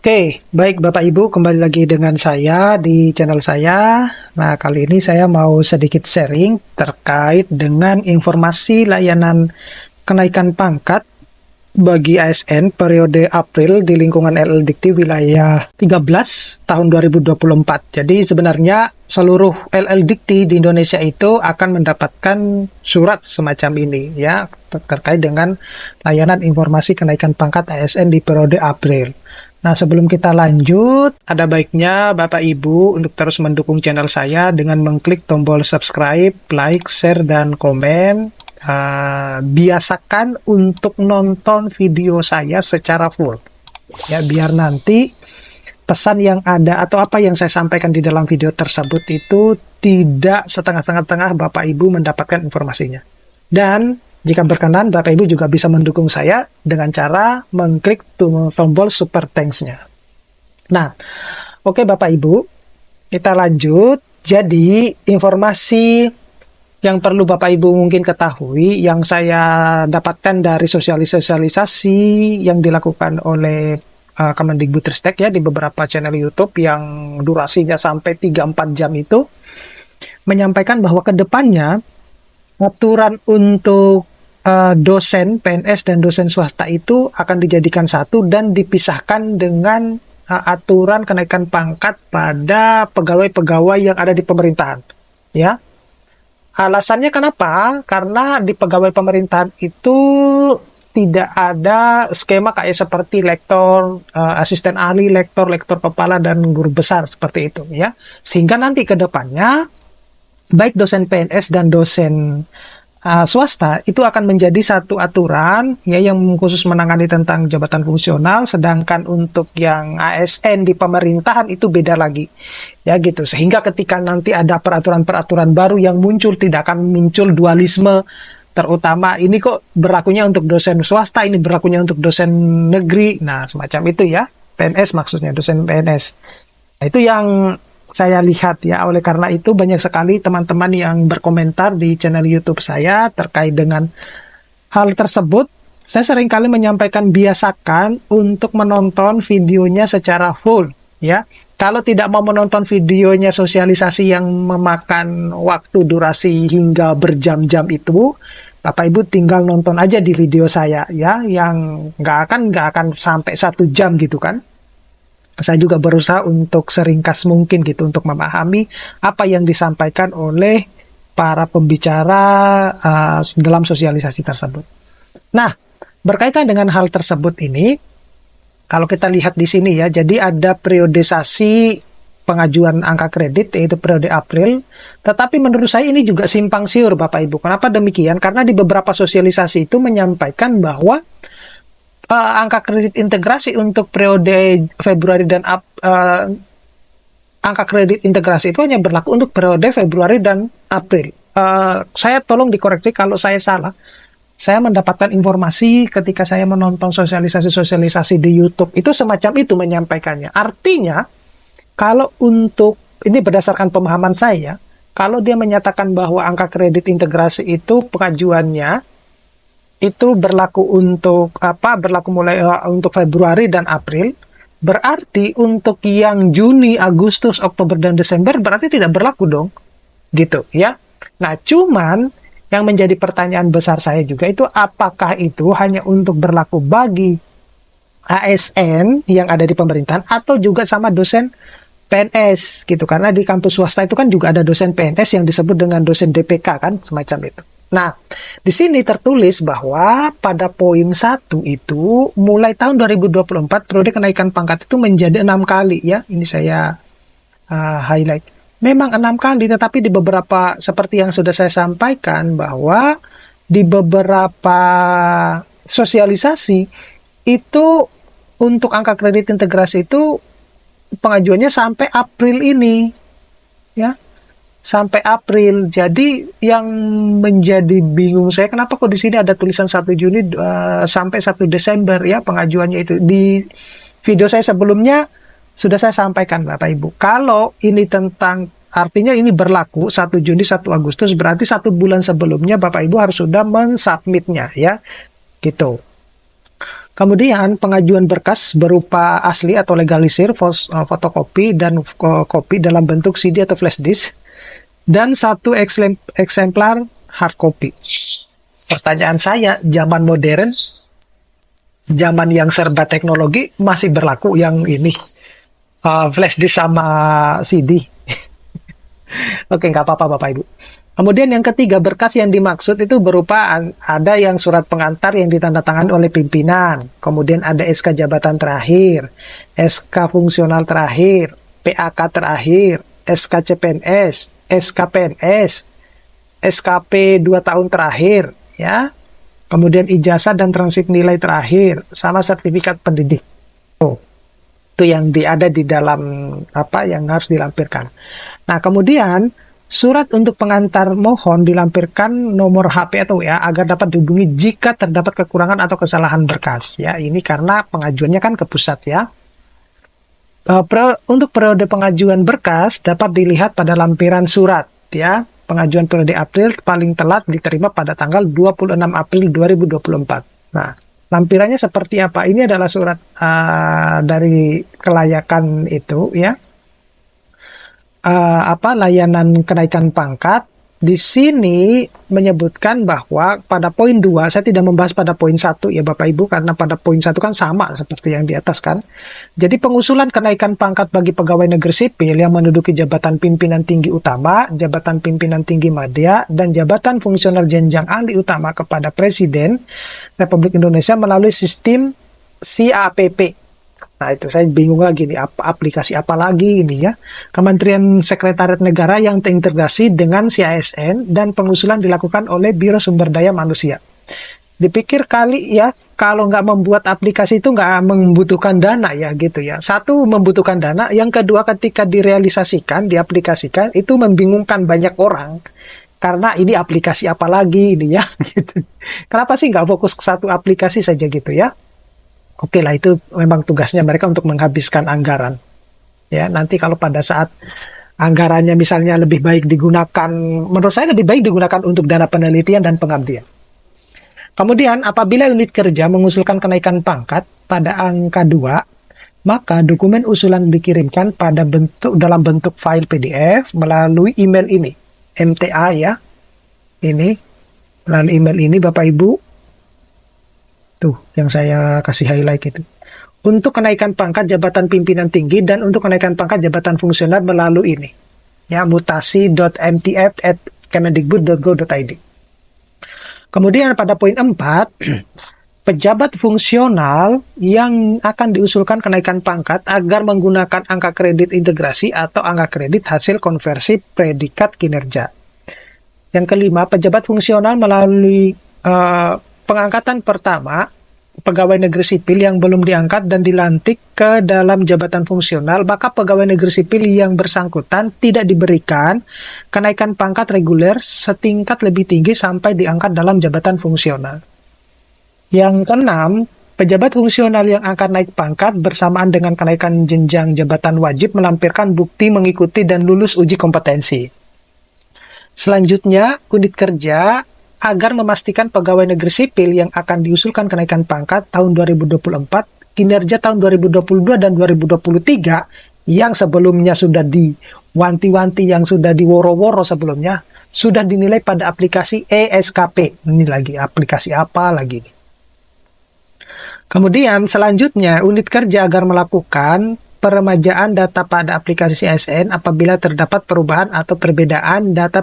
Oke, baik Bapak Ibu, kembali lagi dengan saya di channel saya. Nah, kali ini saya mau sedikit sharing terkait dengan informasi layanan kenaikan pangkat bagi ASN periode April di lingkungan LL Dikti wilayah 13 tahun 2024. Jadi sebenarnya seluruh LL Dikti di Indonesia itu akan mendapatkan surat semacam ini ya, terkait dengan layanan informasi kenaikan pangkat ASN di periode April. Nah, sebelum kita lanjut, ada baiknya Bapak Ibu untuk terus mendukung channel saya dengan mengklik tombol subscribe, like, share, dan komen. Biasakan untuk nonton video saya secara full. Ya, biar nanti pesan yang ada atau apa yang saya sampaikan di dalam video tersebut itu tidak setengah-setengah Bapak Ibu mendapatkan informasinya. Dan jika berkenan, Bapak Ibu juga bisa mendukung saya dengan cara mengklik tombol super thanks-nya. Nah, oke Bapak Ibu, kita lanjut. Jadi, informasi yang perlu Bapak Ibu mungkin ketahui, yang saya dapatkan dari sosialisasi yang dilakukan oleh Kemendikbudristek ya, di beberapa channel YouTube yang durasinya sampai 3-4 jam itu, menyampaikan bahwa ke depannya aturan untuk dosen PNS dan dosen swasta itu akan dijadikan satu dan dipisahkan dengan aturan kenaikan pangkat pada pegawai-pegawai yang ada di pemerintahan. Ya, alasannya kenapa? Karena di pegawai pemerintahan itu tidak ada skema kayak seperti lektor, asisten ahli, lektor, lektor kepala, dan guru besar seperti itu ya. Sehingga nanti ke depannya baik dosen PNS dan dosen swasta itu akan menjadi satu aturan ya yang khusus menangani tentang jabatan fungsional, sedangkan untuk yang ASN di pemerintahan itu beda lagi ya gitu. Sehingga ketika nanti ada peraturan-peraturan baru yang muncul, tidak akan muncul dualisme, terutama ini kok berlakunya untuk dosen swasta, ini berlakunya untuk dosen negeri, nah semacam itu ya, PNS maksudnya, dosen PNS. Nah, itu yang saya lihat ya. Oleh karena itu banyak sekali teman-teman yang berkomentar di channel YouTube saya terkait dengan hal tersebut. Saya seringkali menyampaikan biasakan untuk menonton videonya secara full ya. Kalau tidak mau menonton videonya sosialisasi yang memakan waktu durasi hingga berjam-jam itu, Bapak Ibu tinggal nonton aja di video saya ya, yang nggak akan sampai 1 jam gitu kan. Saya juga berusaha untuk seringkas mungkin gitu untuk memahami apa yang disampaikan oleh para pembicara dalam sosialisasi tersebut. Nah, berkaitan dengan hal tersebut ini, kalau kita lihat di sini ya, jadi ada periodisasi pengajuan angka kredit yaitu periode April, tetapi menurut saya ini juga simpang siur Bapak Ibu. Kenapa demikian? Karena di beberapa sosialisasi itu menyampaikan bahwa angka kredit integrasi untuk periode Februari dan angka kredit integrasi itu hanya berlaku untuk periode Februari dan April. Saya tolong dikoreksi kalau saya salah. Saya mendapatkan informasi ketika saya menonton sosialisasi di YouTube itu semacam itu menyampaikannya. Artinya, kalau untuk ini berdasarkan pemahaman saya, kalau dia menyatakan bahwa angka kredit integrasi itu pengajuannya itu berlaku untuk berlaku mulai untuk Februari dan April, berarti untuk yang Juni, Agustus, Oktober, dan Desember berarti tidak berlaku dong, gitu ya. Nah, cuman yang menjadi pertanyaan besar saya juga itu apakah itu hanya untuk berlaku bagi ASN yang ada di pemerintahan atau juga sama dosen PNS gitu, karena di kampus swasta itu kan juga ada dosen PNS yang disebut dengan dosen DPK kan, semacam itu. Nah, di sini tertulis bahwa pada poin 1 itu mulai tahun 2024 periode kenaikan pangkat itu menjadi 6 kali ya. Ini saya highlight. Memang 6 kali, tetapi di beberapa seperti yang sudah saya sampaikan bahwa di beberapa sosialisasi itu untuk angka kredit integrasi itu pengajuannya sampai April ini ya. Sampai April. Jadi yang menjadi bingung saya, kenapa kok di sini ada tulisan 1 Juni sampai 1 Desember ya pengajuannya itu. Di video saya sebelumnya sudah saya sampaikan Bapak Ibu. Kalau ini tentang artinya ini berlaku 1 Juni 1 Agustus berarti 1 bulan sebelumnya Bapak Ibu harus sudah mensubmitnya ya. Gitu. Kemudian pengajuan berkas berupa asli atau legalisir, fotokopi dan kopi dalam bentuk CD atau flash disk, dan 1 eksemplar hard copy. Pertanyaan saya, zaman modern, zaman yang serba teknologi, masih berlaku yang ini, flash disk sama CD? Oke, nggak apa-apa Bapak Ibu. Kemudian yang ketiga, berkas yang dimaksud itu berupa ada yang surat pengantar yang ditandatangani oleh pimpinan, kemudian ada SK jabatan terakhir, SK fungsional terakhir, PAK terakhir, SK CPNS, SK PNS, SKP 2 tahun terakhir, ya. Kemudian ijazah dan transit nilai terakhir, sama sertifikat pendidik. Itu yang ada di dalam apa yang harus dilampirkan. Nah, kemudian surat untuk pengantar mohon dilampirkan nomor HP atau WA agar dapat dihubungi jika terdapat kekurangan atau kesalahan berkas. Ya, ini karena pengajuannya kan ke pusat ya. Untuk periode pengajuan berkas dapat dilihat pada lampiran surat ya. Pengajuan periode April paling telat diterima pada tanggal 26 April 2024. Nah, lampirannya seperti apa? Ini adalah surat dari kelayakan itu ya. Layanan kenaikan pangkat. Di sini menyebutkan bahwa pada poin 2, saya tidak membahas pada poin 1 ya Bapak Ibu, karena pada poin 1 kan sama seperti yang di atas kan. Jadi pengusulan kenaikan pangkat bagi pegawai negeri sipil yang menduduki jabatan pimpinan tinggi utama, jabatan pimpinan tinggi madya, dan jabatan fungsional jenjang ahli utama kepada Presiden Republik Indonesia melalui sistem CAPP. Nah, itu saya bingung lagi nih, aplikasi apa lagi ini ya. Kementerian Sekretariat Negara yang terintegrasi dengan CASN dan pengusulan dilakukan oleh Biro Sumber Daya Manusia. Dipikir kali ya, kalau nggak membuat aplikasi itu nggak membutuhkan dana ya gitu ya. Satu, membutuhkan dana. Yang kedua, ketika direalisasikan, diaplikasikan, itu membingungkan banyak orang. Karena ini aplikasi apa lagi ini ya gitu. Kenapa sih nggak fokus ke satu aplikasi saja gitu ya? Oke lah, itu memang tugasnya mereka untuk menghabiskan anggaran. Ya, nanti kalau pada saat anggarannya misalnya lebih baik digunakan, menurut saya lebih baik digunakan untuk dana penelitian dan pengabdian. Kemudian, apabila unit kerja mengusulkan kenaikan pangkat pada angka 2, maka dokumen usulan dikirimkan dalam bentuk file PDF melalui email ini, MTA ya. Ini, melalui email ini Bapak Ibu. Tuh, yang saya kasih highlight itu. Untuk kenaikan pangkat jabatan pimpinan tinggi dan untuk kenaikan pangkat jabatan fungsional melalui ini. Ya, mutasi.mtf@kemendikbud.go.id. Kemudian pada poin 4, pejabat fungsional yang akan diusulkan kenaikan pangkat agar menggunakan angka kredit integrasi atau angka kredit hasil konversi predikat kinerja. Yang kelima, pejabat fungsional melalui pengangkatan pertama, pegawai negeri sipil yang belum diangkat dan dilantik ke dalam jabatan fungsional, maka pegawai negeri sipil yang bersangkutan tidak diberikan kenaikan pangkat reguler setingkat lebih tinggi sampai diangkat dalam jabatan fungsional. Yang keenam, pejabat fungsional yang akan naik pangkat bersamaan dengan kenaikan jenjang jabatan wajib melampirkan bukti mengikuti dan lulus uji kompetensi. Selanjutnya, unit kerja agar memastikan pegawai negeri sipil yang akan diusulkan kenaikan pangkat tahun 2024, kinerja tahun 2022 dan 2023 yang sebelumnya sudah diwanti-wanti, yang sudah diworo-woro sebelumnya, sudah dinilai pada aplikasi ESKP. Ini lagi, aplikasi apa lagi? Kemudian selanjutnya, unit kerja agar melakukan peremajaan data pada aplikasi CASN apabila terdapat perubahan atau perbedaan data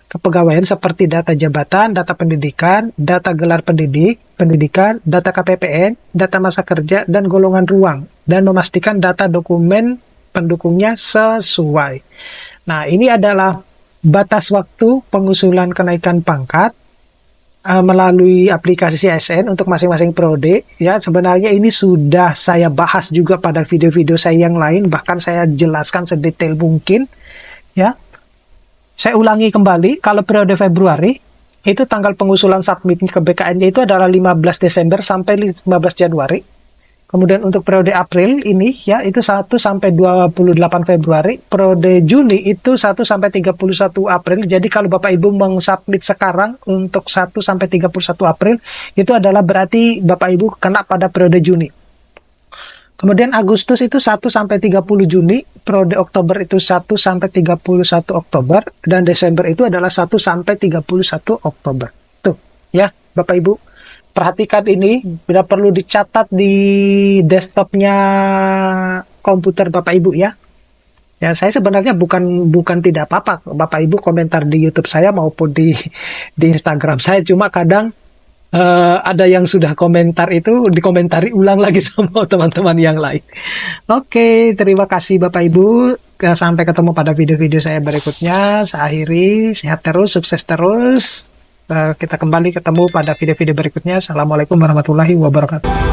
kepegawaian seperti data jabatan, data pendidikan, data gelar pendidikan, data KPPN, data masa kerja, dan golongan ruang, dan memastikan data dokumen pendukungnya sesuai. Nah, ini adalah batas waktu pengusulan kenaikan pangkat melalui aplikasi CASN untuk masing-masing prode. Ya, sebenarnya ini sudah saya bahas juga pada video-video saya yang lain, bahkan saya jelaskan sedetail mungkin. Ya, saya ulangi kembali, kalau periode Februari, itu tanggal pengusulan submit ke BKN-nya itu adalah 15 Desember sampai 15 Januari. Kemudian untuk periode April ini ya itu 1 sampai 28 Februari, periode Juni itu 1 sampai 31 April. Jadi kalau Bapak Ibu mengsubmit sekarang untuk 1 sampai 31 April itu adalah berarti Bapak Ibu kena pada periode Juni. Kemudian Agustus itu 1 sampai 30 Juni, periode Oktober itu 1 sampai 31 Oktober, dan Desember itu adalah 1 sampai 31 Oktober. Tuh, ya, Bapak Ibu. Perhatikan ini, tidak perlu dicatat di desktopnya komputer Bapak Ibu ya. Ya, saya sebenarnya bukan tidak apa-apa Bapak Ibu komentar di YouTube saya maupun di Instagram saya, cuma kadang ada yang sudah komentar itu dikomentari ulang lagi sama teman-teman yang lain. Oke, terima kasih Bapak Ibu. Sampai ketemu pada video-video saya berikutnya. Saya akhiri, sehat terus, sukses terus. Kita kembali ketemu pada video-video berikutnya. Assalamualaikum warahmatullahi wabarakatuh.